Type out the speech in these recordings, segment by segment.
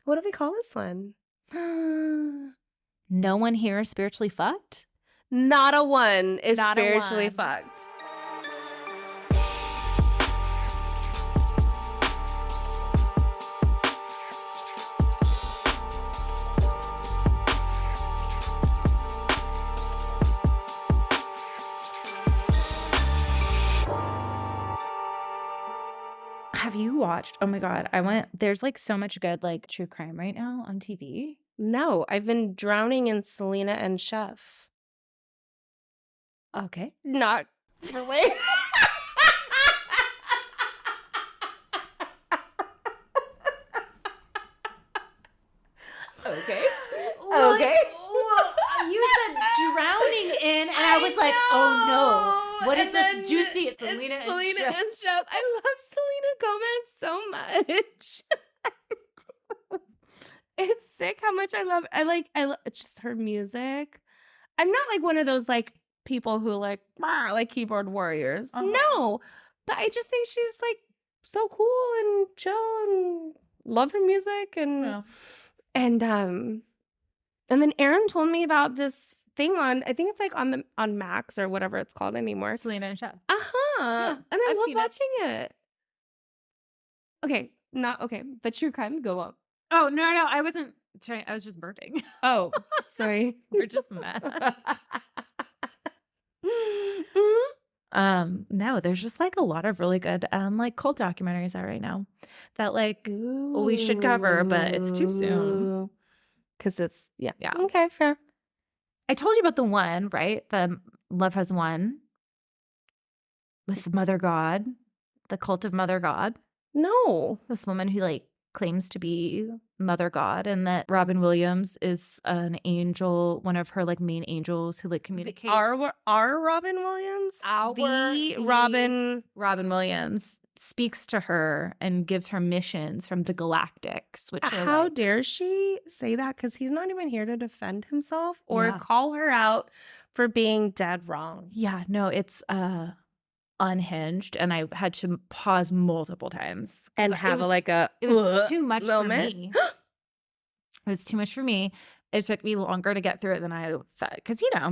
What do we call this one? No one here is spiritually fucked? Not a one is Not a spiritually one. fucked. Have you watched? Oh my God. There's like so much good like true crime right now on TV. No, I've been drowning in Selena and Chef. Okay. Not really. Okay. Okay. You said drowning in, and I was like, oh no. What is this juicy? It's Selena and Chef. I love Selena Gomez so much. It's sick how much I love. It's just her music. I'm not like one of those like people who like keyboard warriors. Uh-huh. No, but I just think she's like so cool and chill and love her music and then Aaron told me about this thing on, I think it's like on Max or whatever it's called anymore. Selena and Chef. Yeah, and I love watching it. Okay, not okay, but true crime, go on. Oh, no, I wasn't trying. I was just burping. Oh, sorry. We're just mad. No, there's just like a lot of really good like cult documentaries out right now that like we should cover, but it's too soon. Because it's, yeah. Okay, fair. I told you about the one, right? The Love Has Won with Mother God, the cult of Mother God. No. This woman who like claims to be Mother God, and that Robin Williams is an angel, one of her like main angels who like communicates. Our Robin Williams? Robin Williams speaks to her and gives her missions from the galactics. Which how dare she say that? Because he's not even here to defend himself or call her out for being dead wrong. Yeah, no, it's unhinged, and I had to pause multiple times and have it was too much moment. For me. It was too much for me. It took me longer to get through it than I thought, because you know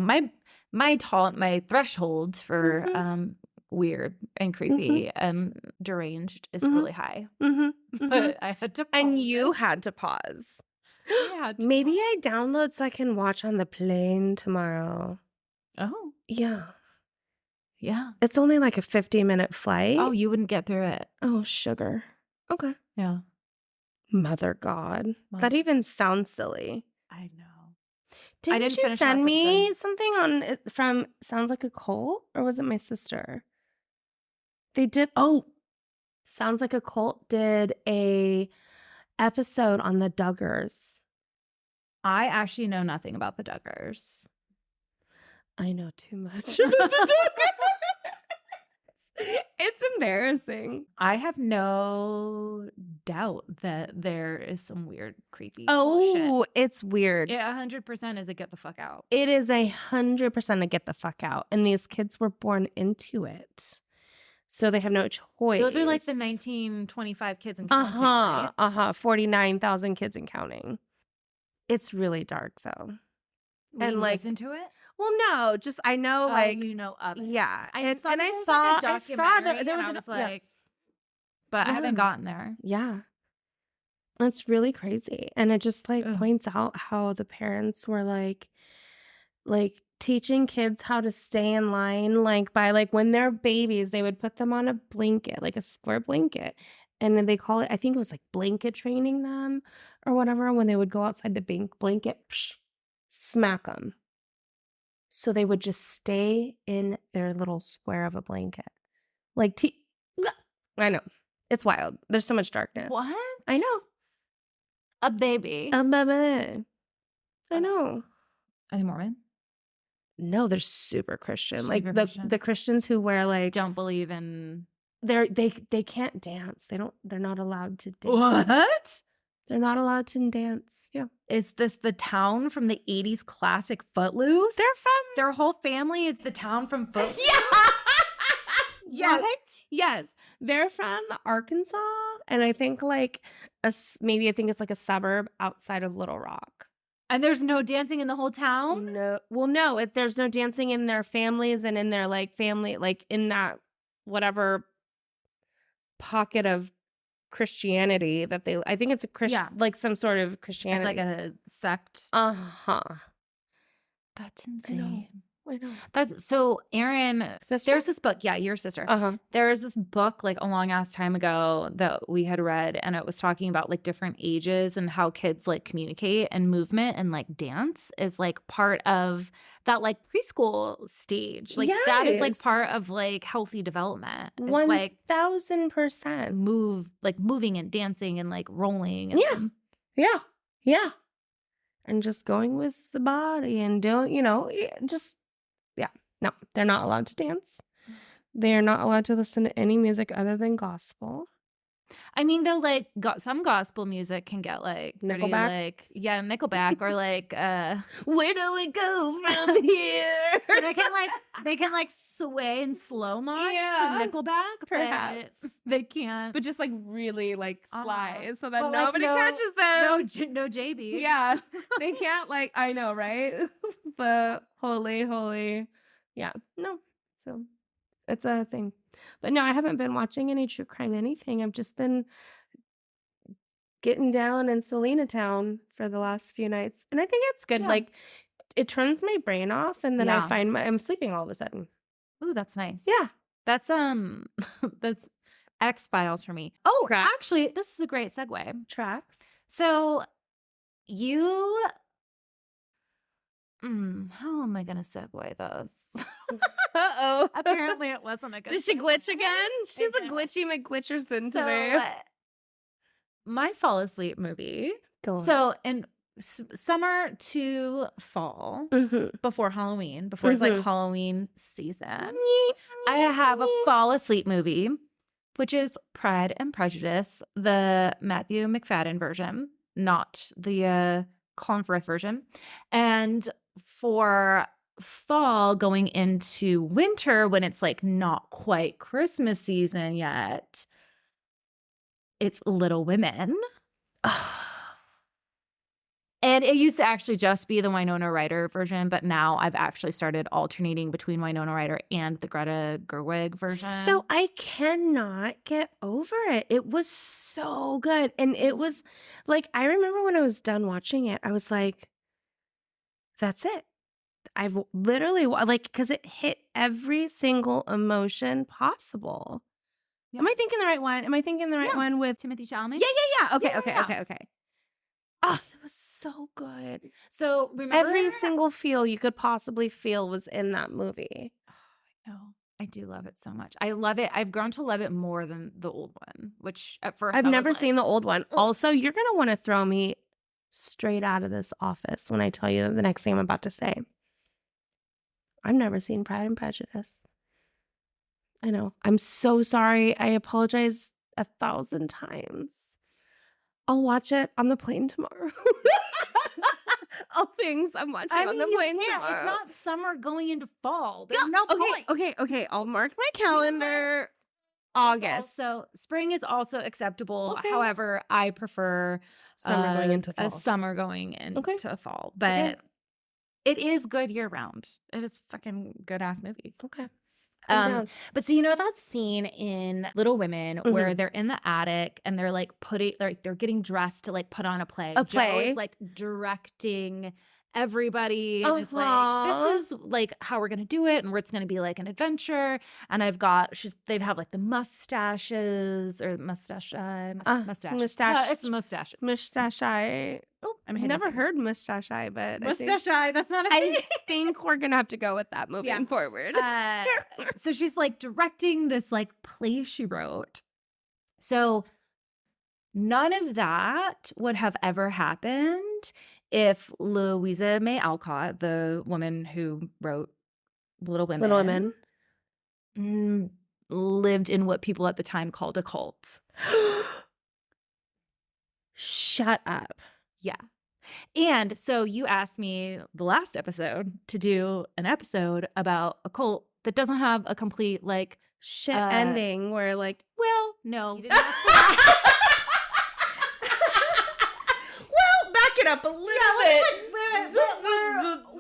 my threshold for weird and creepy and deranged is really high. But I had to pause. And you had to pause. Yeah. Maybe I download so I can watch on the plane tomorrow. Oh. Yeah. Yeah. It's only like a 50-minute flight. Oh, you wouldn't get through it. Oh, sugar. Okay. Yeah. Mother God. That even sounds silly. I know. Didn't you send me something from Sounds Like a Cult? Or was it my sister? They did. Oh, Sounds Like a Cult did a episode on the Duggars. I actually know nothing about the Duggars. I know too much about the Duggars. It's embarrassing. I have no doubt that there is some weird, creepy bullshit. It's weird. It 100% is a get the fuck out. It is 100% a get the fuck out. And these kids were born into it. So they have no choice. Those are like the 1925 kids and counting, right? 49,000 kids and counting. It's really dark though. And like listen to it? Well, no, just I know like you know of it. Yeah. I saw there was like but I haven't gotten there. Yeah. It's really crazy. And it just like points out how the parents were like teaching kids how to stay in line, like by like when they're babies, they would put them on a blanket, like a square blanket. And then they call it, I think it was like blanket training them or whatever. When they would go outside the blanket, smack them. So they would just stay in their little square of a blanket. Like, I know. It's wild. There's so much darkness. What? I know. A baby. I know. Are they Mormon? No, they're super Christian. Super like Christian. The Christians who wear like don't believe in they can't dance. They're not allowed to dance. What? They're not allowed to dance. Yeah. Is this the town from the 80s classic Footloose? Their whole family is the town from Footloose? Yeah. Yes. What? Yes. They're from Arkansas, and I think like maybe I think it's like a suburb outside of Little Rock. And there's no dancing in the whole town? No. Well, no, there's no dancing in their families and in their like family, like in that whatever pocket of Christianity that they, I think it's a Christian, like some sort of Christianity. It's like a sect. Uh-huh. That's insane. I know. That's so Aaron, Sister? there's this book. Yeah, your sister. Uh-huh. There's this book like a long ass time ago that we had read, and it was talking about like different ages and how kids like communicate, and movement and like dance is like part of that like preschool stage. Like that is like part of like healthy development. It's 1000%. Moving and dancing and like rolling. And Yeah. And just going with the body and doing, just. No, they're not allowed to dance. They're not allowed to listen to any music other than gospel. I mean, though, like some gospel music can get like Nickelback, Nickelback, or like where do we go from here? So they can like sway and slow mosh to Nickelback, perhaps they can't. But just like really like slide so that but, nobody like, catches them. No JB. Yeah, they can't like. I know, right? The holy. Yeah, no. So it's a thing. But no, I haven't been watching any true crime anything. I've just been getting down in Selena Town for the last few nights. And I think it's good. Yeah. Like it turns my brain off, and then I find I'm sleeping all of a sudden. Ooh, that's nice. Yeah. That's that's X-Files for me. Oh, Tracks. Actually, this is a great segue. Tracks. So you how am I going to segue this? Uh-oh. Apparently it wasn't a good Did she glitch again? She's a glitchy McGlitcherson today. My fall asleep movie. Go on. So in summer to fall, before Halloween, before it's like Halloween season, I have a fall asleep movie, which is Pride and Prejudice, the Matthew McFadden version, not the Colin Firth version. And for fall going into winter, when it's like not quite Christmas season yet, it's Little Women. And it used to actually just be the Winona Ryder version, but now I've actually started alternating between Winona Ryder and the Greta Gerwig version. So I cannot get over it. It was so good. And it was like, I remember when I was done watching it, I was like, that's it. I've literally, like, because it hit every single emotion possible. Yeah. Am I thinking the right one? Am I thinking the right one with Timothée Chalamet? Yeah. Okay. Oh, that was so good. So remember, every single feel you could possibly feel was in that movie. Oh, I know. I do love it so much. I love it. I've grown to love it more than the old one, which at first I've never seen the old one. Also, you're going to want to throw me straight out of this office when I tell you the next thing I'm about to say. I've never seen Pride and Prejudice. I know. I'm so sorry. I apologize 1,000 times. I'll watch it on the plane tomorrow. All things I'm watching on the plane tomorrow. It's not summer going into fall. There's no point. Okay. I'll mark my calendar. August. So spring is also acceptable. Okay. However, I prefer summer going into fall. A summer going into fall. But it is good year round. It is fucking good ass movie. Okay. But so you know that scene in Little Women where they're in the attic and they're like they're getting dressed to like put on a play. Joe is like directing everybody and it's like, this is like how we're gonna do it, and it's gonna be like an adventure. And they have like the mustaches or mustache. It's mustaches. Mustache. Oh, I've never heard mustache, but mustache. That's not a thing. I think we're gonna have to go with that moving forward. So she's like directing this like play she wrote. So none of that would have ever happened if Louisa May Alcott, the woman who wrote Little Women, lived in what people at the time called a cult. Shut up. Yeah. And so you asked me the last episode to do an episode about a cult that doesn't have a complete like shit ending where like, well, no. You didn't ask for that. Well, back it up a little bit.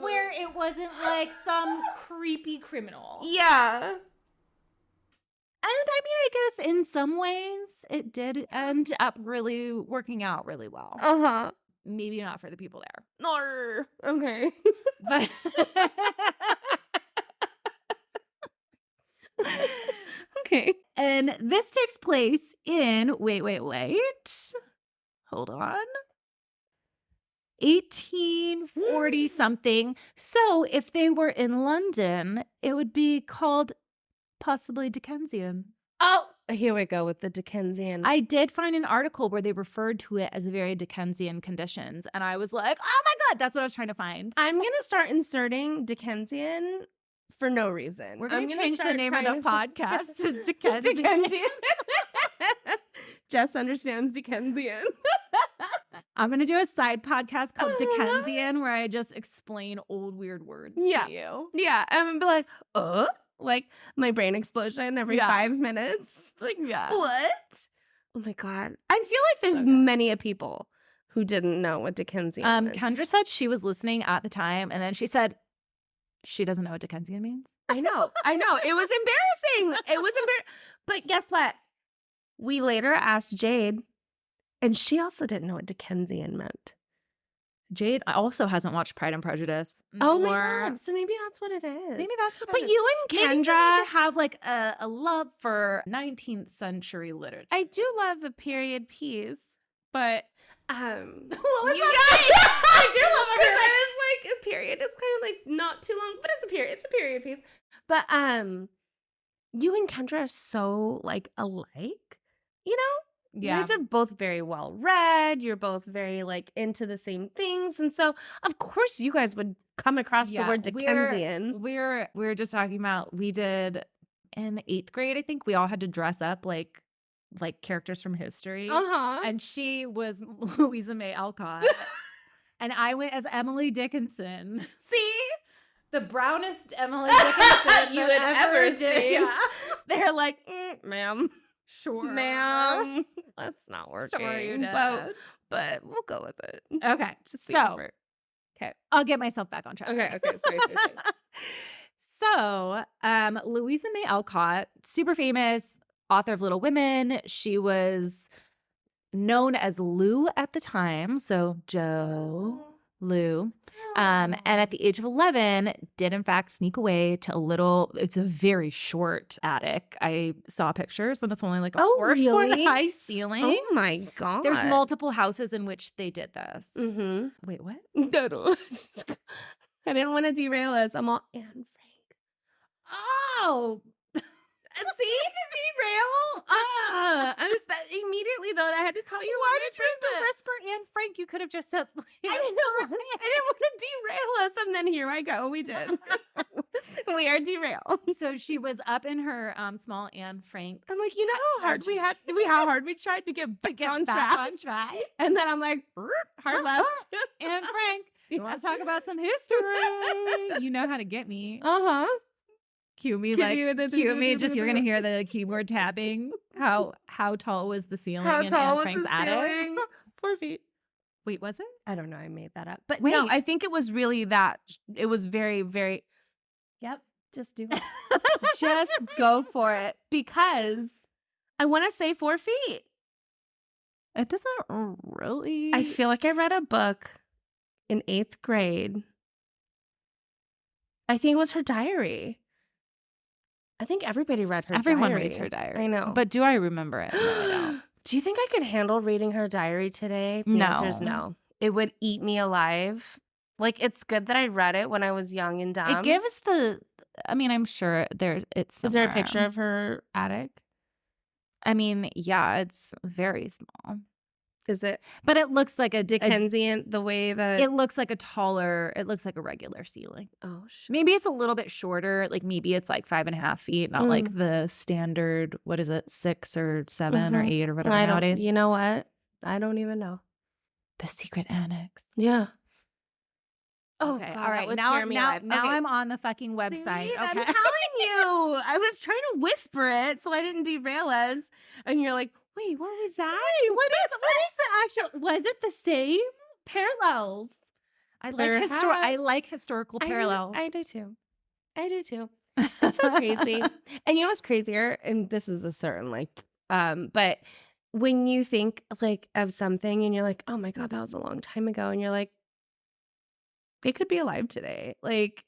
Where it wasn't like some creepy criminal. Yeah. And I mean, I guess in some ways it did end up really working out really well. Uh-huh. Maybe not for the people there. No. Okay. But okay. and this takes place in wait. Hold on. 1840 something. So if they were in London, it would be called possibly Dickensian. Oh, here we go with the Dickensian. I did find an article where they referred to it as very Dickensian conditions. And I was like, oh my God, that's what I was trying to find. I'm going to start inserting Dickensian for no reason. We're going to change the name of the podcast to Dickensian. Jess understands Dickensian. I'm going to do a side podcast called Dickensian where I just explain old weird words to you. Yeah. I'm going to be like my brain explosion every 5 minutes. Like, what? Oh my God. I feel like there's many a people who didn't know what Dickensian is. Kendra said she was listening at the time, and then she said she doesn't know what Dickensian means. I know. It was embarrassing. But guess what? We later asked Jade, and she also didn't know what Dickensian meant. Jade also hasn't watched Pride and Prejudice. Oh my God. So maybe that's what it is. Maybe that's what it is. But you and Kendra maybe you need to have like a love for 19th century literature. I do love a period piece, but what was that? I do love it because I was like, a period is kind of like not too long, but it's a period piece. But you and Kendra are so like alike, you know? Yeah. You guys are both very well read. You're both very like into the same things. And so of course you guys would come across the word Dickensian. We were just talking about, we did in 8th grade, I think we all had to dress up like characters from history. And she was Louisa May Alcott. And I went as Emily Dickinson. See? The brownest Emily Dickinson you would ever see. Yeah. They're like, ma'am. Sure. Ma'am. That's not working. Sure you did. But we'll go with it. Okay. Just so, okay. I'll get myself back on track. Okay. Sorry. So, Louisa May Alcott, super famous, author of Little Women. She was known as Lou at the time. So, Lou. And at the age of 11, did in fact sneak away to it's a very short attic. I saw pictures and it's only like a 4-foot high ceiling. Oh my God. There's multiple houses in which they did this. Mm-hmm. Wait, what? No. I didn't want to derail us. I'm all, Anne Frank. Oh! See the derail? Immediately though, I had to tell you. Why did you have to whisper Anne Frank? You could have just said. I didn't want to derail us, and then here I go. We did. We are derailed. So she was up in her small Anne Frank. I'm like, you know how hard we tried to get back on track. And then I'm like, hard left. Anne Frank, you want to talk about some history? You know how to get me. Cue me just you're gonna hear the keyboard tapping. How tall was the ceiling in Anne Frank's attic? 4 feet. Wait, was it? I don't know. I made that up. But wait. No, I think it was really that. It was very, very. Yep. Just do it. Just go for it. Because I want to say 4 feet. It doesn't really. I feel like I read a book in 8th grade. I think it was her diary. I think everybody read her diary. Everyone reads her diary. I know. But do I remember it? No, I don't. Do you think I could handle reading her diary today? The answer is no. It would eat me alive. Like, it's good that I read it when I was young and dumb. It gives I'm sure it's somewhere. Is there a picture of her attic? I mean, yeah, it's very small. Is it? But it looks like a Dickensian, the way that... It looks like it looks like a regular ceiling. Oh, shit. Maybe it's a little bit shorter. Like maybe it's like 5.5 feet, not like the standard, 6 or 7 or 8 or whatever nowadays. You know what? I don't even know. The secret annex. Yeah. Oh, okay. God, all right. Now I'm on the fucking website. See, okay. I'm telling you. I was trying to whisper it so I didn't derail us. And you're like, wait, what was that? Wait, what is the actual? Was it the same parallels? I like historical parallels. I do too. It's so crazy. And you know what's crazier? And this is a certain but when you think like of something and you're like, oh my God, that was a long time ago. And you're like, they could be alive today. Like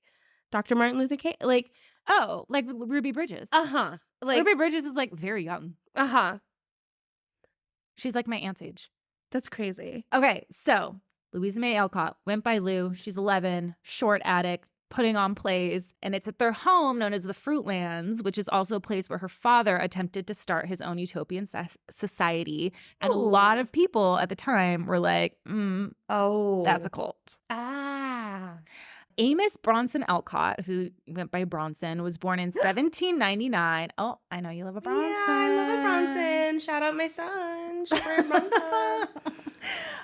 Dr. Martin Luther King, like, oh, like Ruby Bridges. Like Ruby Bridges is like very young. She's like my aunt's age. That's crazy. Okay, so Louisa May Alcott went by Lou. She's 11, short addict, putting on plays. And it's at their home known as the Fruitlands, which is also a place where her father attempted to start his own utopian society. And a lot of people at the time were like, that's a cult. Amos Bronson Alcott, who went by Bronson, was born in 1799. Oh, I know you love a Bronson. Yeah, I love a Bronson. Shout out my son, Shepherd Bronson.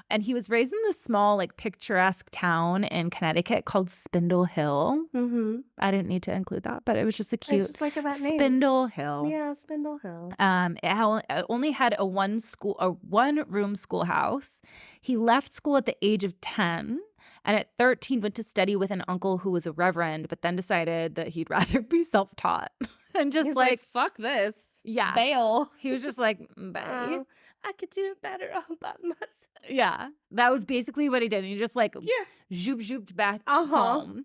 And he was raised in this small, like, picturesque town in Connecticut called Spindle Hill. Mm-hmm. I didn't need to include that, but it was just a cute. I just like that name. Spindle Hill. Yeah, Spindle Hill. It only had a one-room schoolhouse. He left school at the age of 10. And at 13, went to study with an uncle who was a reverend, but then decided that he'd rather be self-taught. And just he's like, fuck this. Yeah. Bail. He was just like, babe. I could do it better all by myself. Yeah. That was basically what he did. And he just like zooped back home.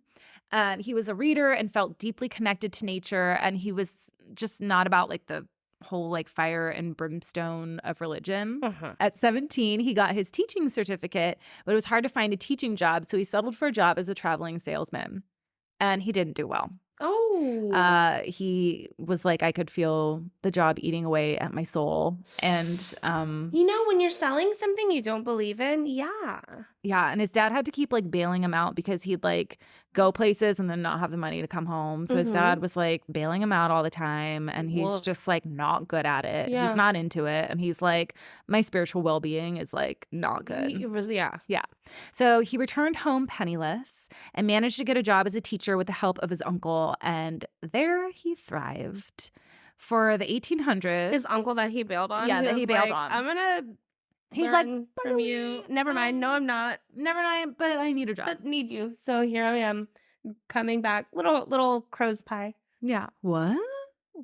And he was a reader and felt deeply connected to nature. And he was just not about like the whole like fire and brimstone of religion. At 17, he got his teaching certificate, but it was hard to find a teaching job. So he settled for a job as a traveling salesman. And he didn't do well. He was like, I could feel the job eating away at my soul. And you know, when you're selling something you don't believe in, and his dad had to keep like bailing him out because he'd like go places and then not have the money to come home. So his dad was like bailing him out all the time, and he's just like not good at it. He's not into it, and he's like, my spiritual well-being is like not good. So he returned home penniless and managed to get a job as a teacher with the help of his uncle, and there he thrived for the 1800s. His uncle that he bailed on? Yeah, that he bailed on. I'm gonna He's like, from you. Never mind. No, I'm not. Never mind, but I need a job. But need you. So here I am coming back. Little crow's pie. Yeah. What?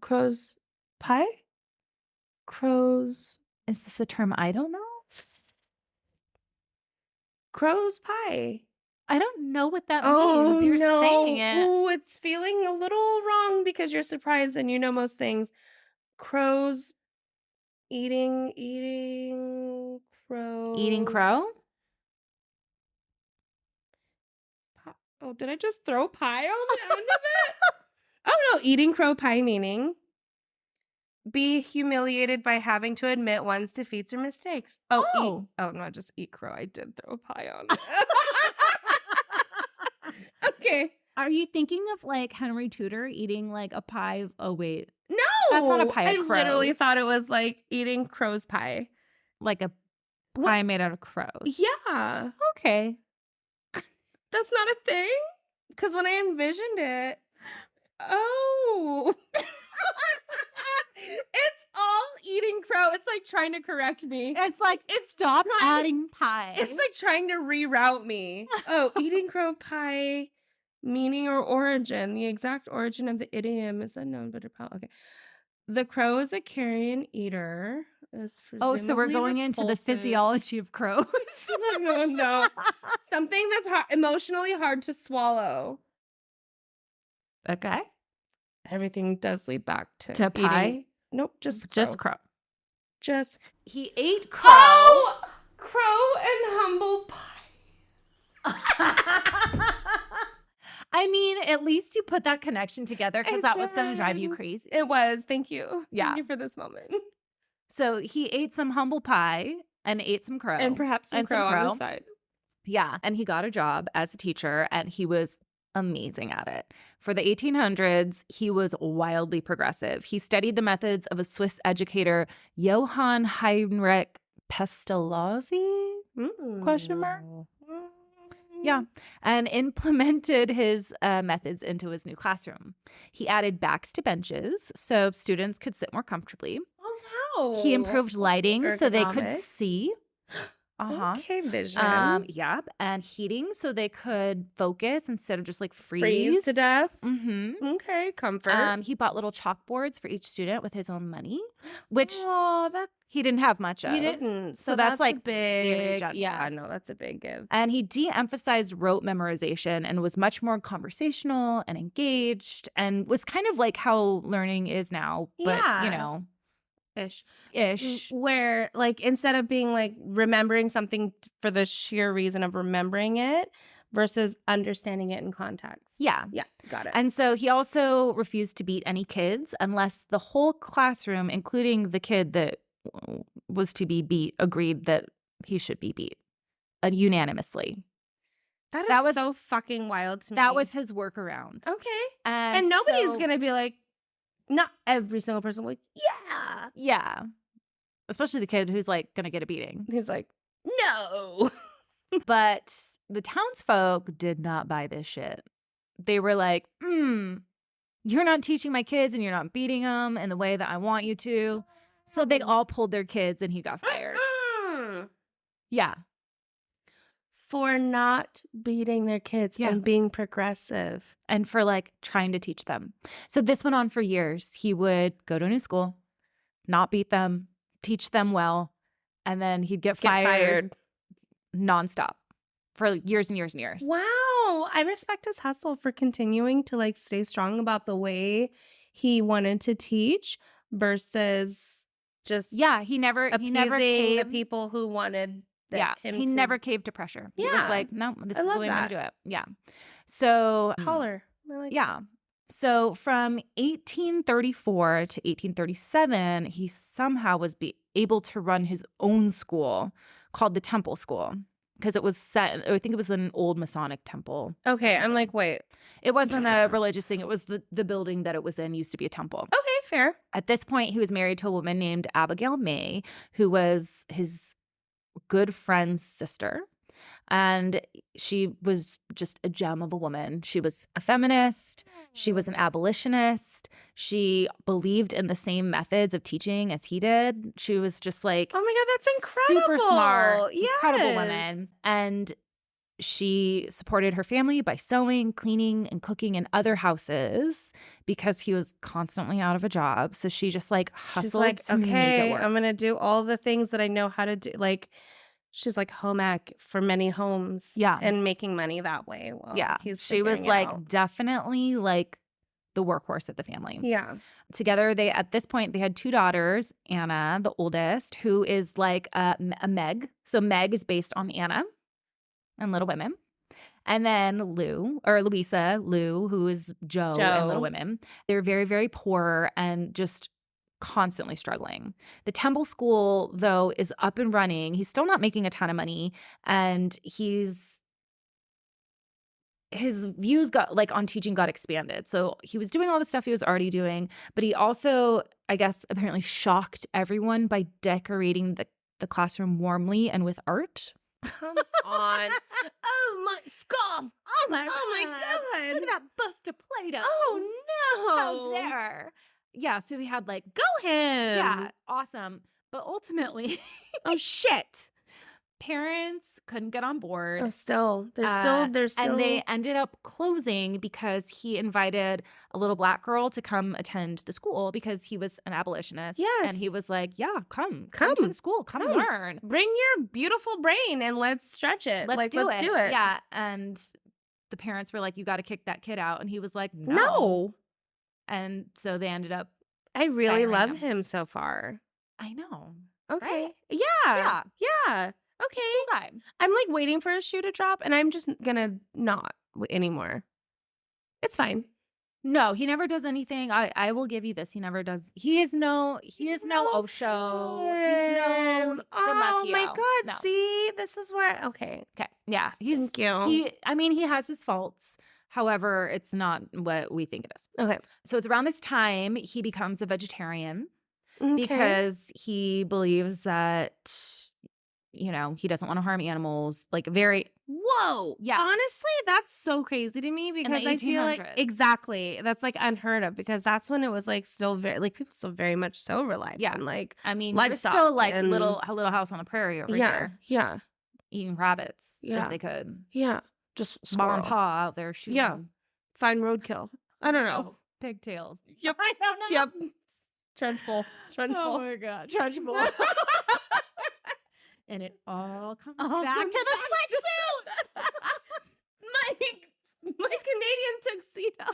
Crow's pie? Crow's. Is this a term I don't know? Crow's pie. I don't know what that means. You're saying it. Oh, it's feeling a little wrong because you're surprised and you know most things. Crows eating crows. Eating crow? Oh, did I just throw pie on the end of it? Oh no, eating crow pie meaning be humiliated by having to admit one's defeats or mistakes. No, just eat crow. I did throw pie on it. Okay. Are you thinking of like Henry Tudor eating like a pie? Oh, wait. No. That's not a pie of crows. I literally thought it was like eating crow's pie. Like a pie made out of crows. Yeah. Okay. That's not a thing? Because when I envisioned it, it's all eating crow. It's like trying to correct me. It's like, stop adding pie. It's like trying to reroute me. Eating crow pie, meaning or origin. The exact origin of the idiom is unknown, but okay. The crow is a carrion eater. So we're going into the physiology of crows. No. Something that's emotionally hard to swallow. Okay. Everything does lead back to pie? Eating. Nope, just crow. He ate crow. Crow and humble pie. I mean, at least you put that connection together because that was going to drive you crazy. It was. Thank you. Yeah. Thank you for this moment. So he ate some humble pie and ate some crow. And perhaps some crow on the side. Yeah. And he got a job as a teacher, and he was amazing at it. For the 1800s, he was wildly progressive. He studied the methods of a Swiss educator, Johann Heinrich Pestalozzi? ? Yeah. And implemented his methods into his new classroom. He added backs to benches so students could sit more comfortably. Oh, wow. He improved lighting so they could see. Okay, vision. Yep. And heating so they could focus instead of just like Freeze to death. Mm-hmm. Okay, comfort. He bought little chalkboards for each student with his own money, which that he didn't have much of. he didn't. So that's like big. very Yeah, no, that's a big give. And he de-emphasized rote memorization and was much more conversational and engaged and was kind of like how learning is now, but Yeah. you know, ish. Where like instead of being like remembering something for the sheer reason of remembering it versus understanding it in context. Yeah. Yeah, got it. And so he also refused to beat any kids unless the whole classroom, including the kid that was to be beat, agreed that he should be beat unanimously. That was so fucking wild to me. That was his workaround. Okay. And nobody's going to be like, not every single person will be like, yeah. Yeah. Especially the kid who's like going to get a beating. He's like, no. But the townsfolk did not buy this shit. They were like, you're not teaching my kids and you're not beating them in the way that I want you to. So they all pulled their kids and he got fired. Yeah. For not beating their kids and being progressive. And for like trying to teach them. So this went on for years. He would go to a new school, not beat them, teach them well, and then he'd get fired nonstop for years and years and years. Wow. I respect his hustle for continuing to like stay strong about the way he wanted to teach versus just he never caved the people who wanted he never caved to pressure. He was like, no, this is the way I'm going to do it. Yeah. So holler. So from 1834 to 1837, he somehow was able to run his own school called the Temple School because it was set, I think it was an old Masonic temple. Okay, I'm like, wait. It wasn't a religious thing. It was the building that it was in used to be a temple. Okay, fair. At this point, he was married to a woman named Abigail May, who was his good friend's sister. And she was just a gem of a woman. She was a feminist. She was an abolitionist. She believed in the same methods of teaching as he did. She was just like, oh my God, that's incredible. Super smart, incredible woman. And she supported her family by sewing, cleaning, and cooking in other houses because he was constantly out of a job. So she just like hustled. She's like, okay, I'm going to do all the things that I know how to do. Like, she's like home ec for many homes. Yeah. And making money that way. Well, she was like definitely like the workhorse of the family. Yeah. Together, at this point, they had two daughters, Anna, the oldest, who is like a Meg. So Meg is based on Anna and Little Women. And then Louisa, who is Joe and Little Women. They're very, very poor and just constantly struggling. The Temple School, though, is up and running. He's still not making a ton of money. And his views on teaching got expanded. So he was doing all the stuff he was already doing. But he also, I guess, apparently shocked everyone by decorating the classroom warmly and with art. Come on. Oh my scoff. Oh my God. Look at that bust of Play-Doh. Oh no. How dare. Yeah, so we had like, go him. Yeah, awesome. But ultimately, oh shit. Parents couldn't get on board. Oh, they're still. And they ended up closing because he invited a little black girl to come attend the school because he was an abolitionist. Yes. And he was like, yeah, come to the school, come learn. Bring your beautiful brain and let's stretch it. Let's do it. Yeah. And the parents were like, you got to kick that kid out. And he was like, no. And so they ended up. I really love him so far. I know. Okay. Right? Yeah. Okay. Cool guy. I'm like waiting for his shoe to drop and I'm just gonna not anymore. It's fine. No, he never does anything. I will give you this. He never does. He is no Osho. He's no oh my God. No. See, this is where okay. Yeah. Thank you. He has his faults. However, it's not what we think it is. Okay. So it's around this time he becomes a vegetarian because he believes that he doesn't want to harm animals. Like very what? Whoa. Yeah. Honestly, that's so crazy to me because I feel like 1800s. exactly that's like unheard of because that's when it was like still very like people still very much so relied on like I mean, livestock there's still like and little House on the Prairie over here. Yeah. Eating rabbits if they could. Yeah. Just Mom squirrel. and Pa out there shooting. Yeah. Find roadkill. I don't know. Oh, pigtails. Yep. I don't know. Yep. Trenchbull. Oh my God. Trenchbull. And it all comes back to the sweatsuit. my Canadian tuxedo.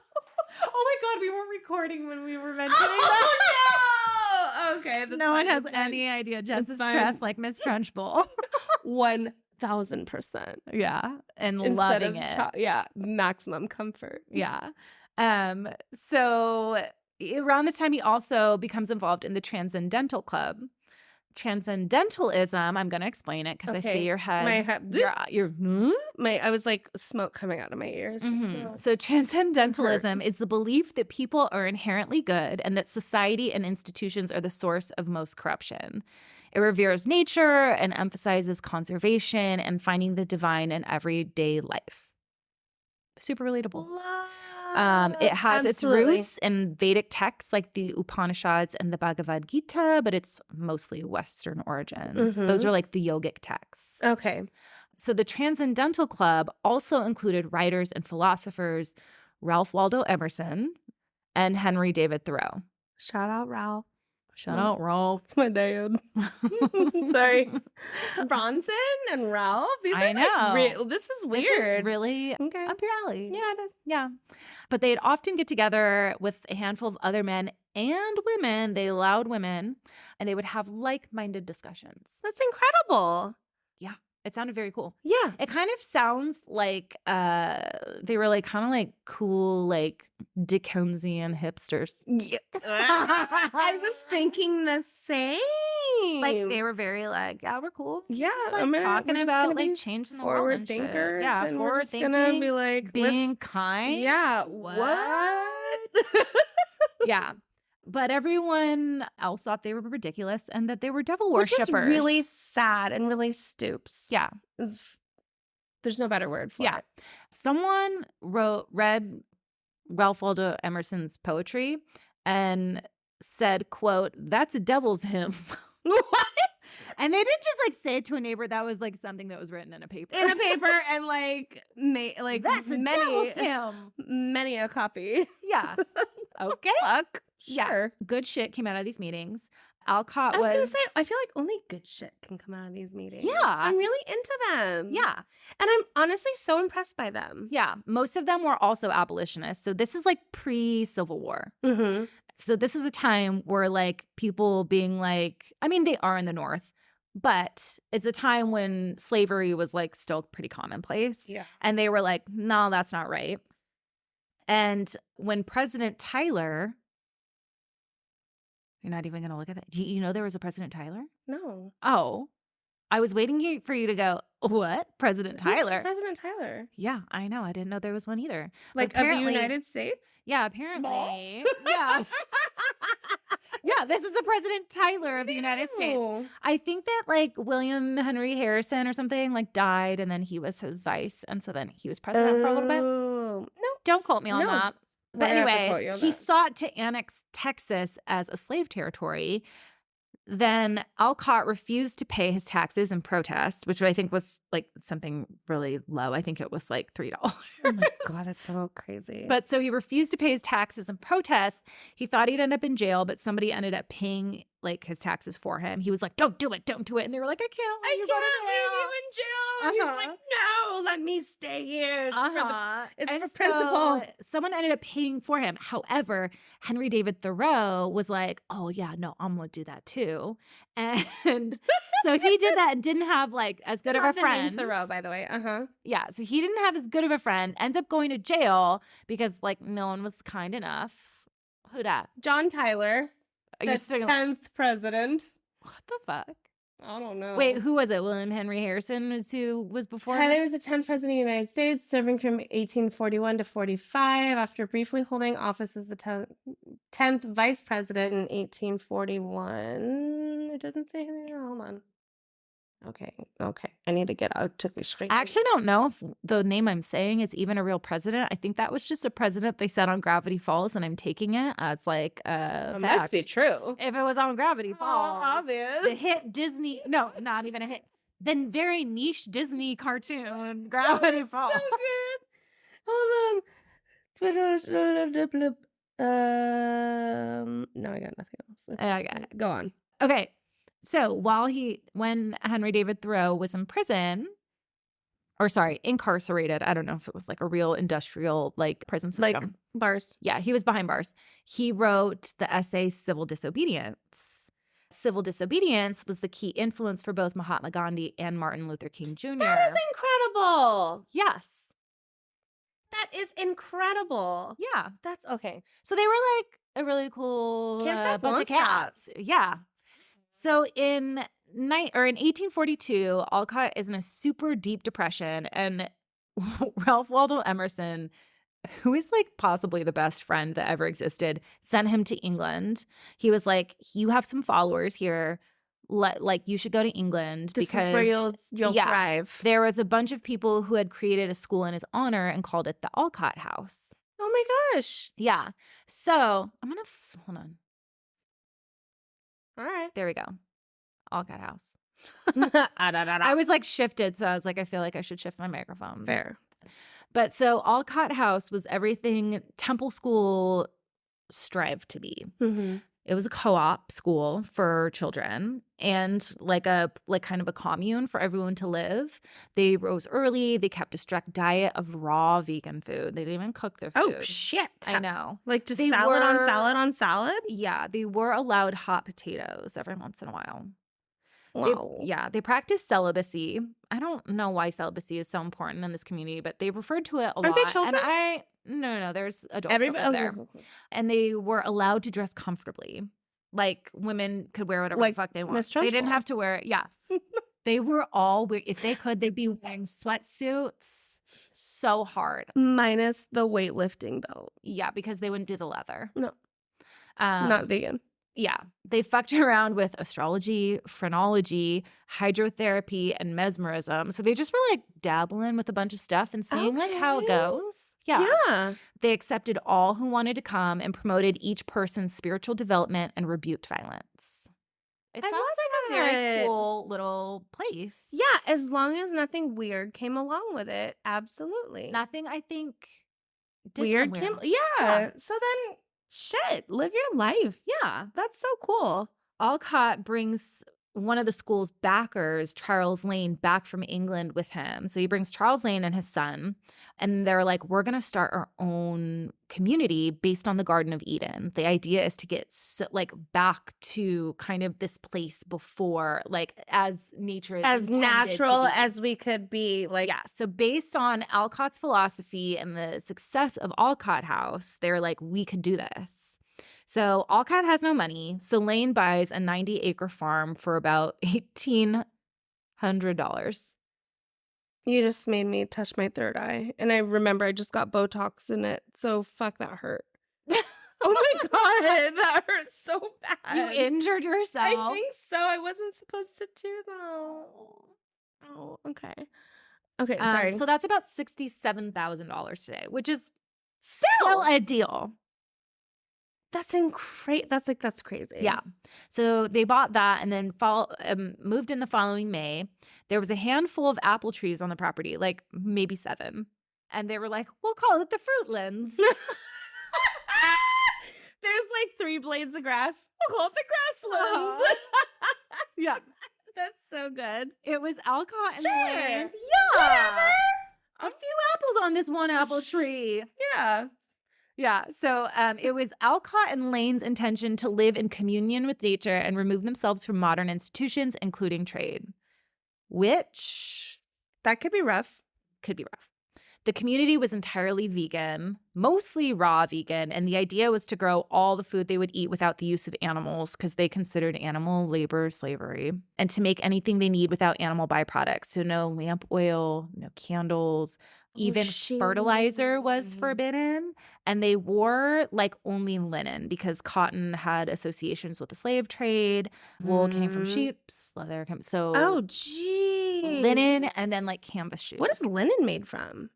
Oh my God, we weren't recording when we were mentioning that. No! Okay. No one has any idea. Jess is dressed like Miss Trunchbull. 1000%. Yeah. And Instead loving of it. maximum comfort. Yeah. So around this time, he also becomes involved in the Transcendental Club. Transcendentalism, I'm going to explain it because I see your head. My head. I was like smoke coming out of my ears. So transcendentalism is the belief that people are inherently good and that society and institutions are the source of most corruption. It reveres nature and emphasizes conservation and finding the divine in everyday life. Super relatable. It has its roots in Vedic texts like the Upanishads and the Bhagavad Gita, but it's mostly Western origins. Those are like the yogic texts. Okay. So the Transcendental Club also included writers and philosophers Ralph Waldo Emerson and Henry David Thoreau. Shout out Ralph. Shout out Ralph. It's my dad. Sorry. Bronson and Ralph. These are like this is weird. This is really up your alley. Yeah, it is. Yeah. But they'd often get together with a handful of other men and women. They allowed women, and they would have like-minded discussions. That's incredible. Yeah. It sounded very cool. Yeah. It kind of sounds like they were like kind of like cool, like Dickensian hipsters. Yeah. I was thinking the same. Like they were very like, yeah, we're cool. Yeah. Just, like, talking about like changing the world. Forward thinkers. Yeah, and forward thinking. Gonna be like being kind. Yeah. What? Yeah. But everyone else thought they were ridiculous and that they were devil worshippers. Which is really sad and really stoops. Yeah. There's no better word for it. Someone read Ralph Waldo Emerson's poetry and said, quote, "That's a devil's hymn." What? And they didn't just like say it to a neighbor. That was like something that was written in a paper. In a paper and like that's a devil's hymn. Many a copy. Yeah. Okay. Fuck. Yeah. Sure. Good shit came out of these meetings. Alcott I was going to say, I feel like only good shit can come out of these meetings. Yeah. I'm really into them. Yeah. And I'm honestly so impressed by them. Yeah. Most of them were also abolitionists. So this is like pre-Civil War. Mm-hmm. So this is a time where like people being like, I mean, they are in the North, but it's a time when slavery was like still pretty commonplace. Yeah. And they were like, no, that's not right. And when President Tyler... You're not even going to look at that. You know there was a President Tyler? No. Oh. I was waiting for you to go, what? President Tyler? Who's President Tyler? Yeah, I know. I didn't know there was one either. Like of the United States? Yeah, apparently. Yeah. Yeah, this is a President Tyler of the United States. I think that like William Henry Harrison or something like died and then he was his vice. And so then he was president for a little bit. No. Don't quote me on that. But anyways, he sought to annex Texas as a slave territory. Then Alcott refused to pay his taxes in protest, which I think was like something really low. I think it was like $3. Oh my God, that's so crazy. But so he refused to pay his taxes in protest. He thought he'd end up in jail, but somebody ended up paying like his taxes for him. He was like, don't do it. Don't do it. And they were like, I can't leave you in jail. And he was like, no, let me stay here. It's for principle. Someone ended up paying for him. However, Henry David Thoreau was like, oh yeah, no, I'm going to do that too. And so he did that, didn't have like as good of a friend. Thoreau, by the way. Yeah, so he didn't have as good of a friend, ends up going to jail because like no one was kind enough. Who dat? John Tyler. The 10th president. What the fuck? I don't know. Wait, who was it? William Henry Harrison was who was before him? Tyler was the 10th president of the United States, serving from 1841 to 45 after briefly holding office as the 10th vice president in 1841. It doesn't say here. Hold on. Okay. I need to get out. Took me straight. I actually don't know if the name I'm saying is even a real president. I think that was just a president they said on Gravity Falls, and I'm taking it as like a It fact. must be true. If it was on Gravity Falls, obvious. the hit Disney, no, not even a hit, then very niche Disney cartoon, Gravity Falls. So good. Hold on. No, I got nothing else. Okay. Go on. Okay. So when Henry David Thoreau was in prison, incarcerated, I don't know if it was like a real industrial like prison system. Like bars. Yeah, he was behind bars. He wrote the essay Civil Disobedience. Civil disobedience was the key influence for both Mahatma Gandhi and Martin Luther King Jr. That is incredible. Yes. That is incredible. Yeah. That's okay. So they were like a really cool bunch of stop. cats. Yeah. So in 1842, Alcott is in a super deep depression, and Ralph Waldo Emerson, who is like possibly the best friend that ever existed, sent him to England. He was like, "You have some followers here. You should go to England This because is where you'll thrive." There was a bunch of people who had created a school in his honor and called it the Alcott House. Oh my gosh. Yeah. So I'm gonna hold on. All right. There we go. Alcott House. I I was like shifted, so I was like, I feel like I should shift my microphone. Fair. But so Alcott House was everything Temple School strived to be. Mm-hmm. It was a co-op school for children and like kind of a commune for everyone to live. They rose early. They kept a strict diet of raw vegan food. They didn't even cook their food. Oh shit! I know. Like just salad on salad on salad. Yeah, they were allowed hot potatoes every once in a while. Wow. They practiced celibacy. I don't know why celibacy is so important in this community, but they referred to it a lot. Aren't they children? And no, there's adults over there. And they were allowed to dress comfortably. Like women could wear whatever the fuck they want. They didn't have to wear it. Yeah. They were all, if they could, they'd be wearing sweatsuits so hard. Minus the weightlifting belt. Yeah, because they wouldn't do the leather. No. Not vegan. Yeah. They fucked around with astrology, phrenology, hydrotherapy, and mesmerism. So they just were like dabbling with a bunch of stuff and seeing like how it goes. Yeah. They accepted all who wanted to come and promoted each person's spiritual development and rebuked violence. It sounds like a very cool little place. Yeah, as long as nothing weird came along with it. Absolutely. Nothing, I think, weird came. Yeah. So then, shit, live your life. Yeah. That's so cool. Alcott brings one of the school's backers, Charles Lane, back from England with him. So he brings Charles Lane and his son, and they're like, we're going to start our own community based on the Garden of Eden. The idea is to get back to kind of this place before, like as nature is as natural as we could be. Like, yeah. So based on Alcott's philosophy and the success of Alcott House, they're like, we could do this. So Alcott has no money, so Lane buys a 90-acre farm for about $1,800. You just made me touch my third eye, and I remember I just got Botox in it, so fuck, that hurt. Oh my god, that hurt so bad. You injured yourself. I think so. I wasn't supposed to do that. Oh, okay. Okay, sorry. So that's about $67,000 today, which is still a deal. That's crazy. Yeah. So they bought that and then moved in the following May. There was a handful of apple trees on the property, like maybe 7. And they were like, we'll call it the Fruitlands. There's like 3 blades of grass. We'll call it the Grasslands. Yeah. That's so good. It was Alcott and Lane. Yeah. Whatever. A few apples on this one apple tree. Yeah. Yeah, so it was Alcott and Lane's intention to live in communion with nature and remove themselves from modern institutions, including trade, which that could be rough. Could be rough. The community was entirely vegan, mostly raw vegan, and the idea was to grow all the food they would eat without the use of animals because they considered animal labor slavery, and to make anything they need without animal byproducts. So no lamp oil, no candles, even fertilizer was forbidden, and they wore like only linen because cotton had associations with the slave trade. Wool came from sheep, leather came Oh, gee. linen, and then like canvas shoes. What is linen made from?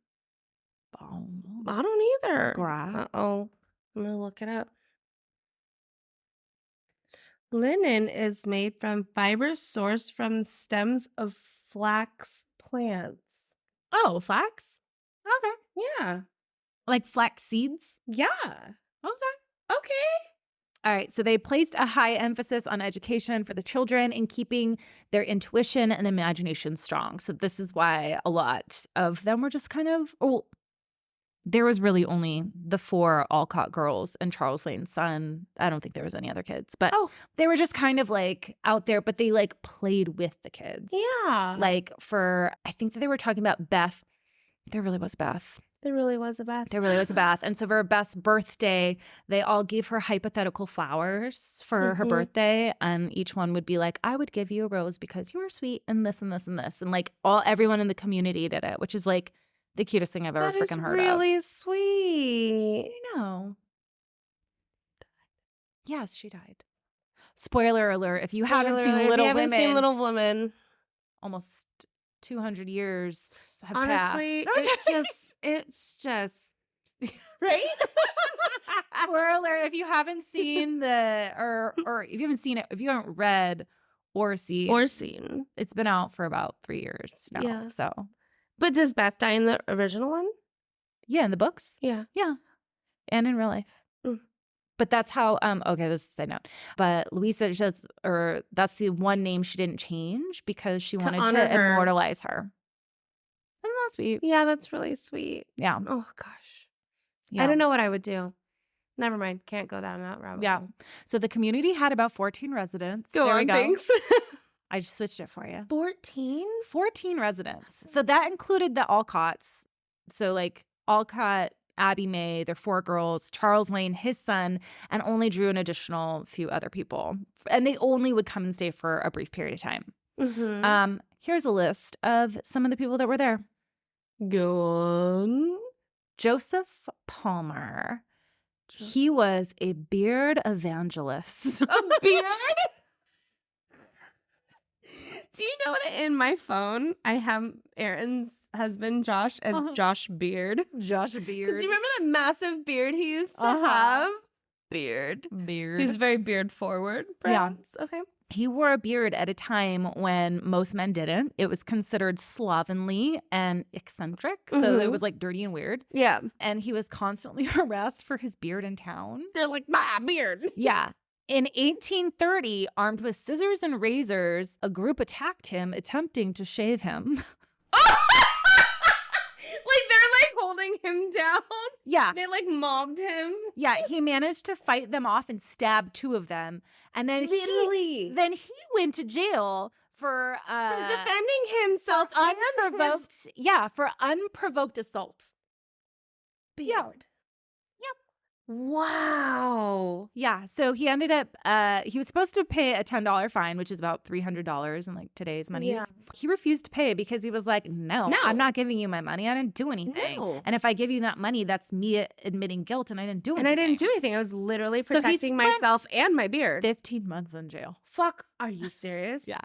I don't either. Grass. Uh-oh. I'm going to look it up. Linen is made from fibers sourced from stems of flax plants. Oh, flax? Okay. Yeah. Like flax seeds? Yeah. Okay. All right. So they placed a high emphasis on education for the children and keeping their intuition and imagination strong. So this is why a lot of them were just kind of, there was really only the 4 Alcott girls and Charles Lane's son. I don't think there was any other kids, but they were just kind of like out there, but they like played with the kids. Yeah. Like I think that they were talking about Beth. There really was Beth. There really was a Beth. And so for Beth's birthday, they all gave her hypothetical flowers for her birthday. And each one would be like, I would give you a rose because you were sweet and this and this and this. And like everyone in the community did it, which is like the cutest thing I've ever freaking heard of. That is really sweet. I know. Yes, she died. Spoiler alert. If you haven't seen Little Women, almost 200 years have passed. Honestly, it's just right? Spoiler alert, if you haven't seen or if you haven't seen it, if you haven't read or seen, it's been out for about 3 years now. Yeah. So, but does Beth die in the original one? Yeah, in the books. Yeah. And in real life. But that's how, okay, this is a side note. But Louisa, that's the one name she didn't change because she wanted to immortalize her. Isn't that sweet? Yeah, that's really sweet. Yeah. Oh, gosh. Yeah. I don't know what I would do. Never mind. Can't go down that rabbit hole. So the community had about 14 residents. Thanks. I just switched it for you. 14? 14 residents. So that included the Alcotts. So like Alcott, Abby May, their 4 girls, Charles Lane, his son, and only drew an additional few other people. And they only would come and stay for a brief period of time. Here's a list of some of the people that were there. Go on. Joseph Palmer. He was a beard evangelist. A beard? Do you know that in my phone, I have Aaron's husband, Josh, as Josh Beard? Josh Beard. Because you remember the massive beard he used to have? Beard. He's very beard forward, perhaps. Yeah. Okay. He wore a beard at a time when most men didn't. It was considered slovenly and eccentric. So it was like dirty and weird. Yeah. And he was constantly harassed for his beard in town. They're like, my beard. Yeah. In 1830, armed with scissors and razors, a group attacked him, attempting to shave him. Like they're like holding him down? Yeah. They like mobbed him? Yeah, he managed to fight them off and stab 2 of them. And then he went to jail for defending himself for unprovoked assault. Beard. Yeah. Wow. Yeah. So he ended up, he was supposed to pay a $10 fine, which is about $300 in like today's money. Yeah. He refused to pay because he was like, no, I'm not giving you my money. I didn't do anything. No. And if I give you that money, that's me admitting guilt and I didn't do anything. And I didn't do anything. I was literally protecting myself and my beard. 15 months in jail. Fuck. Are you serious? Yeah.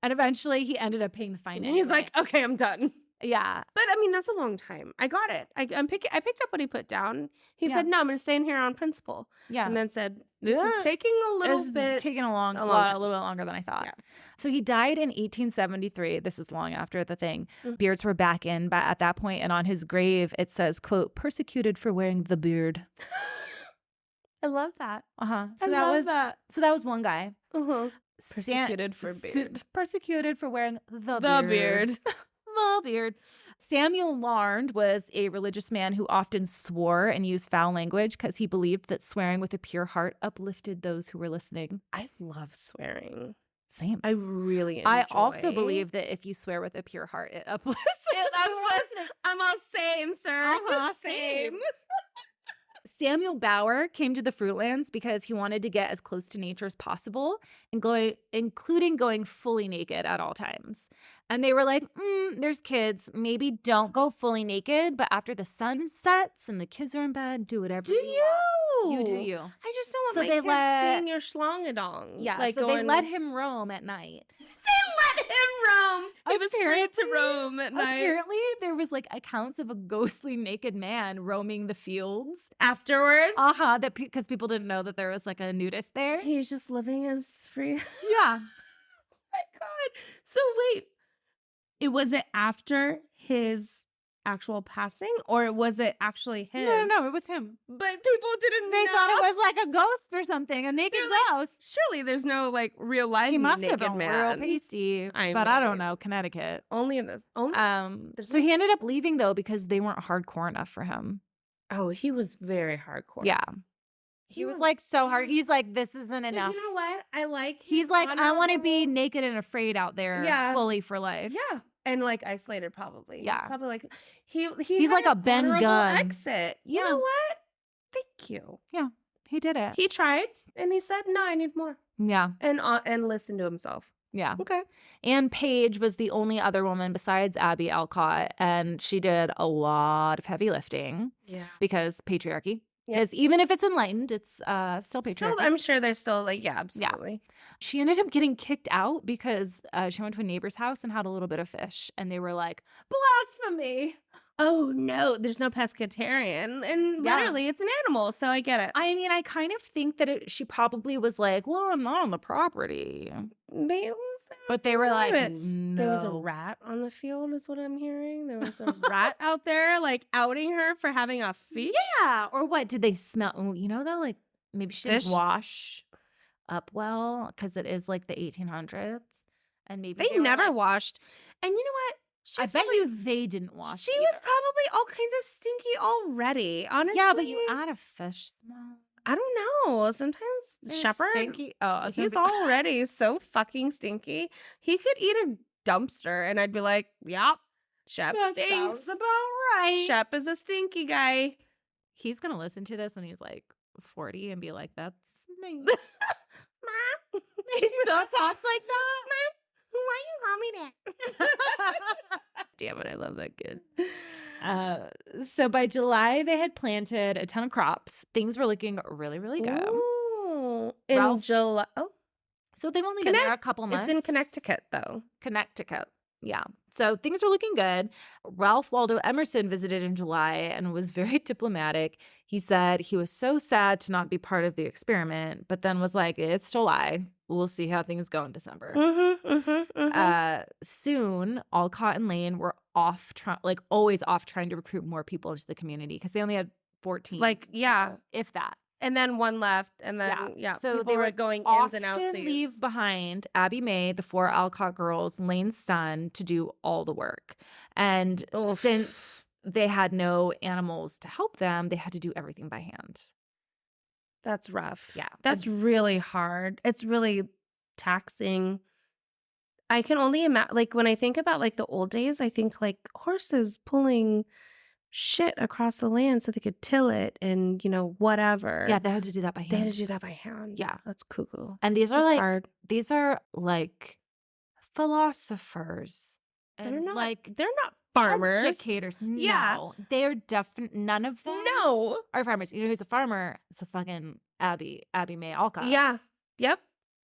And eventually he ended up paying the fine anyway. He's like, okay, I'm done. Yeah. But I mean, that's a long time. I got it. I picked up what he put down. He said, no, I'm going to stay in here on principle. Yeah. And then said, this is taking a little bit. Taking a little bit longer than I thought. Yeah. So he died in 1873. This is long after the thing. Beards were back in at that point. And on his grave, it says, quote, persecuted for wearing the beard. I love that. So that was one guy. Persecuted for beard. Persecuted for wearing the beard. The beard. Samuel Larned was a religious man who often swore and used foul language because he believed that swearing with a pure heart uplifted those who were listening. I love swearing. Same. I really enjoy. I also believe that if you swear with a pure heart, it uplifts. I'm all same, sir. Same. Samuel Bauer came to the Fruitlands because he wanted to get as close to nature as possible, including going fully naked at all times. And they were like, there's kids. Maybe don't go fully naked, but after the sun sets and the kids are in bed, do whatever you want. You do you. I just don't want my kids seeing your schlongadong. Yeah, like so they let him roam at night. They let him roam. He was free to roam at night. Apparently, there was like accounts of a ghostly naked man roaming the fields afterwards. That because people didn't know that there was like a nudist there. He's just living as free. Yeah. Oh my God. So wait, was it after his actual passing, or was it actually him? No, it was him. But people didn't know. They thought it was like a ghost or something, a naked ghost. Surely there's no like real life he must naked have been man. Real pasty, but I don't know. Connecticut. Only in this. So he ended up leaving though because they weren't hardcore enough for him. Oh, he was very hardcore. Yeah. He was like so hard. He's like, this isn't enough. You know what? I like. He's like, I want to be naked and afraid out there, fully for life. Yeah, and like isolated, probably. Yeah, probably like he's like a Ben Gunn exit. You know what? Thank you. Yeah, he did it. He tried, and he said, "No, I need more." Yeah, and listened to himself. Yeah. Okay. Anne Page was the only other woman besides Abby Alcott, and she did a lot of heavy lifting. Yeah, because patriarchy. Because even if it's enlightened, it's still patriarchy. I'm sure there's still like, absolutely. Yeah. She ended up getting kicked out because she went to a neighbor's house and had a little bit of fish. And they were like, blasphemy. Oh, no, there's no pescatarian. And literally, it's an animal. So I get it. I mean, I kind of think that she probably was like, well, I'm not on the property. But they were like, no. There was a rat on the field is what I'm hearing. There was a rat out there like outing her for having a fish. Yeah. Or what? Did they smell? You know, though, like maybe she didn't wash up well because it is like the 1800s. And maybe they never washed. And you know what? I bet you they didn't wash. She was probably all kinds of stinky already, honestly. Yeah, but you add a fish smell. I don't know. Sometimes Shepherd, stinky. Oh, he's already so fucking stinky. He could eat a dumpster, and I'd be like, "Yep, Shep stinks." Sounds about right. Shep is a stinky guy. He's gonna listen to this when he's like 40 and be like, "That's me." Mom, he still talks like that. Mom, why you call me that? Damn it, I love that kid. So by July, they had planted a ton of crops. Things were looking really, really good. Ooh, in July. Oh, so they've only been there a couple months. It's in Connecticut, though. Connecticut. Yeah. So things are looking good. Ralph Waldo Emerson visited in July and was very diplomatic. He said he was so sad to not be part of the experiment, but then was like, it's July. We'll see how things go in December. Soon, Alcott and Lane were off, always off trying to recruit more people into the community because they only had 14. If that. And then one left, and then so they were going ins and outs. Leave behind Abby May, the 4 Alcott girls, Lane's son, to do all the work. And since they had no animals to help them, they had to do everything by hand. That's rough. Yeah, that's really hard. It's really taxing. I can only imagine. Like when I think about like the old days, I think like horses pulling shit across the land so they could till it and whatever. Yeah, they had to do that by hand. They had to do that by hand. Yeah, that's cuckoo. And these are hard. These are like philosophers. They're not like they're not farmers. Educators. No, they're definitely none of them. No, are farmers. You know who's a farmer? It's a fucking Abby May Alcott. Yeah. Yep.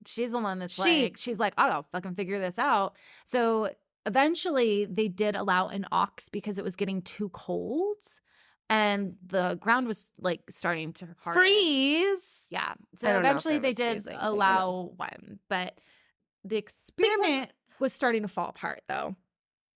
She's the one that's she's like, I'll fucking figure this out. So eventually, they did allow an ox because it was getting too cold and the ground was like starting to freeze. Yeah. So eventually they did allow one, but the experiment was starting to fall apart though.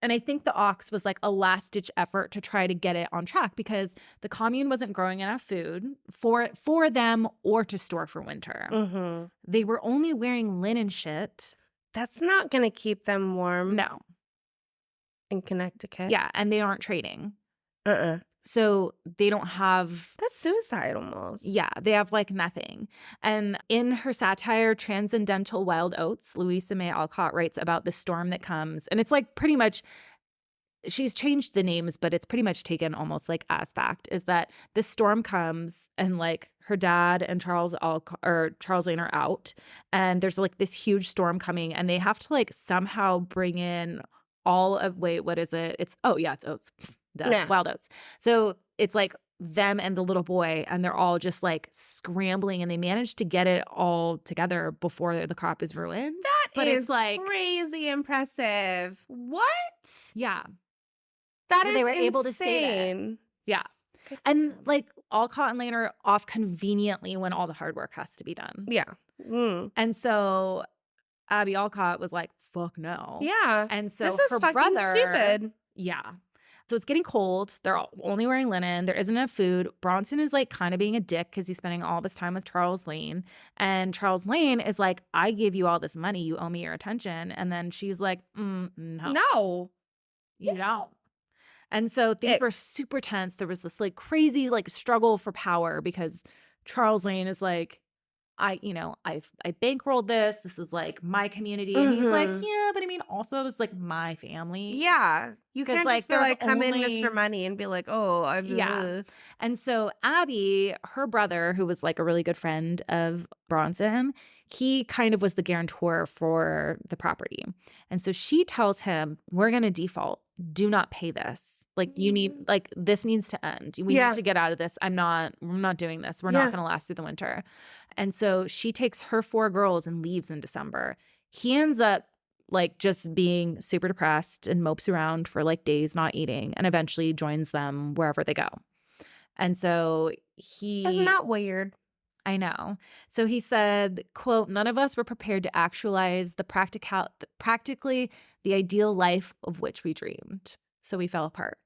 And I think the ox was like a last-ditch effort to try to get it on track because the commune wasn't growing enough food for them or to store for winter. Mm-hmm. They were only wearing linen shit. That's not going to keep them warm. No. In Connecticut. Yeah, and they aren't trading. So they don't have... That's suicide almost. Yeah, they have like nothing. And in her satire, Transcendental Wild Oats, Louisa May Alcott writes about the storm that comes. And it's like pretty much, she's changed the names, but it's pretty much taken almost like as fact, is that this storm comes and like her dad and Charles Lane are out. And there's like this huge storm coming and they have to like somehow bring in all of, wait, what is it? It's oats. Wild oats. So it's like them and the little boy, and they're all just like scrambling, and they manage to get it all together before the crop is ruined. That is like crazy impressive. What? Yeah. That so is they were insane. Able to save it. Yeah. And like Alcott and Lane are off conveniently when all the hard work has to be done. Yeah. And so Abby Alcott was like, fuck no. Yeah. And so this is her fucking brother, stupid. Yeah. So it's getting cold. They're only wearing linen. There isn't enough food. Bronson is like kind of being a dick because he's spending all of his time with Charles Lane. And Charles Lane is like, I give you all this money. You owe me your attention. And then she's like, no. No. You don't. And so things were super tense. There was this like crazy like struggle for power because Charles Lane is like, I bankrolled this. This is like my community. And he's like, yeah, but I mean, also this is like my family. Yeah. You can't like, just be like, come in just for money and be like, oh, yeah. And so Abby, her brother, who was like a really good friend of Bronson, he kind of was the guarantor for the property. And so she tells him, we're going to default. Do not pay this. Like you need, like this needs to end. We need to get out of this. We're not doing this. We're not going to last through the winter. And so she takes her 4 girls and leaves in December. He ends up like just being super depressed and mopes around for like days not eating and eventually joins them wherever they go. And so Isn't that weird? I know. So he said, quote, none of us were prepared to actualize practically the ideal life of which we dreamed. So we fell apart.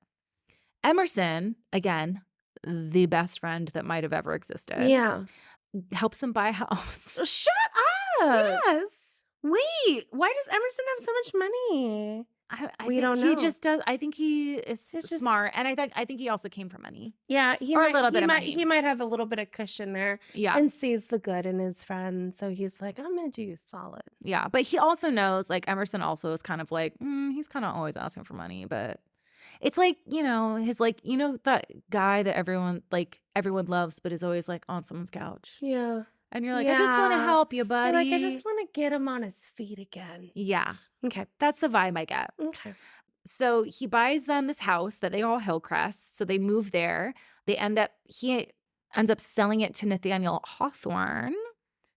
Emerson, again, the best friend that might have ever existed. Yeah. Helps them buy a house. Shut up. Yes. Wait, why does Emerson have so much money? We don't know. He just does. I think he is smart, and I think he also came from money. Yeah, a little bit of money. He might have a little bit of cushion there. Yeah, and sees the good in his friend, so he's like, I'm gonna do you solid. Yeah, but he also knows, like Emerson also is kind of like, he's kind of always asking for money, but it's like his like that guy that everyone loves, but is always like on someone's couch. Yeah. And you're like, I just want to help you, buddy. You're like, I just want to get him on his feet again. Yeah. Okay. That's the vibe I get. Okay. So he buys them this house that they all Hillcrest. So they move there. He ends up selling it to Nathaniel Hawthorne.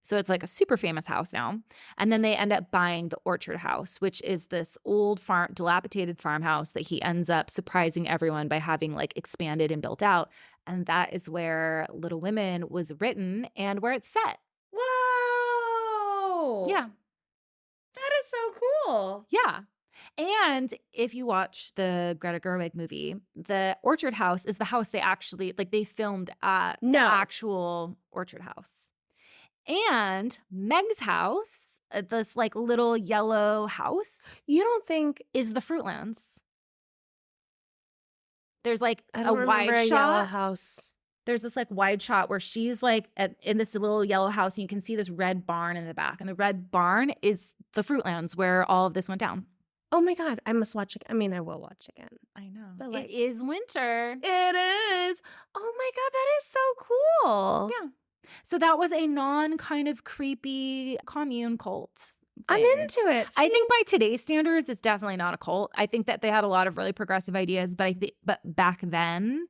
So it's like a super famous house now. And then they end up buying the Orchard House, which is this old dilapidated farmhouse that he ends up surprising everyone by having like expanded and built out. And that is where Little Women was written and where it's set. Whoa. Yeah. That is so cool. Yeah. And if you watch the Greta Gerwig movie, the Orchard House is the house they filmed at the actual Orchard House. And Meg's house, this like little yellow house, you don't think is the Fruitlands. There's like a wide shot. Yellow house. There's this like wide shot where she's like in this little yellow house, and you can see this red barn in the back. And the red barn is the Fruitlands where all of this went down. Oh my God, I must watch it. I mean, I will watch again. I know. But like, it is winter. It is. Oh my God, that is so cool. Yeah. So that was a non kind of creepy commune cult thing. I'm into it. See? I think by today's standards, it's definitely not a cult. I think that they had a lot of really progressive ideas, but back then,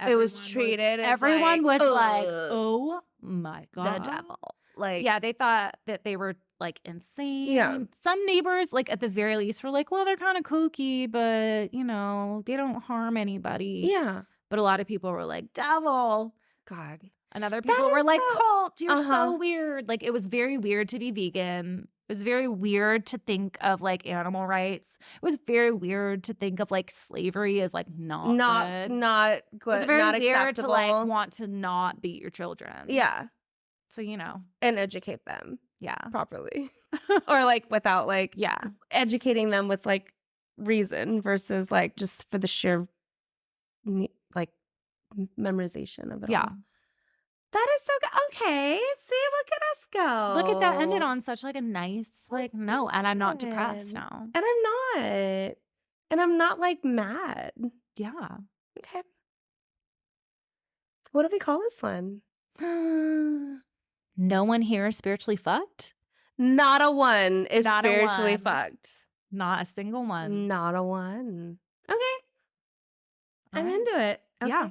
it was treated as everyone like, was like, oh my God. The devil. Like, yeah, they thought that they were like insane. Yeah. Some neighbors, like at the very least, were like, well, they're kind of kooky, but they don't harm anybody. Yeah. But a lot of people were like, devil. God. And other people were like, cult, you're so weird. Like, it was very weird to be vegan. It was very weird to think of like animal rights. It was very weird to think of like slavery as like not good. Not good. It was very not weird acceptable. to like want to not beat your children. Yeah. So, and educate them. Yeah. Properly. Or like without like, educating them with like reason versus like just for the sheer like memorization of it Yeah. all. That is so good. Okay. See, look at us go. Look at that. Ended on such like a nice like note. And I'm not depressed now. And I'm not. And I'm not like mad. Yeah. Okay. What do we call this one? No one here is spiritually fucked? Not a one is Not a spiritually one. fucked. Not a single one. Not a one. Okay. I'm right. into it. Okay. Yeah.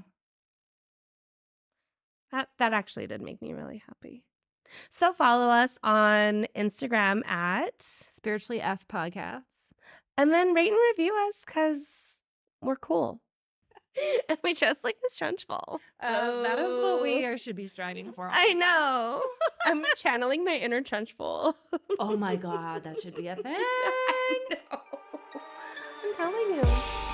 That actually did make me really happy. So follow us on Instagram at Spiritually F Podcasts. And then rate and review us because we're cool. And we dress like Miss Trunchbull. That is what we should be striving for. I know. I'm channeling my inner Trunchbull. Oh my God, that should be a thing. I know. I'm telling you.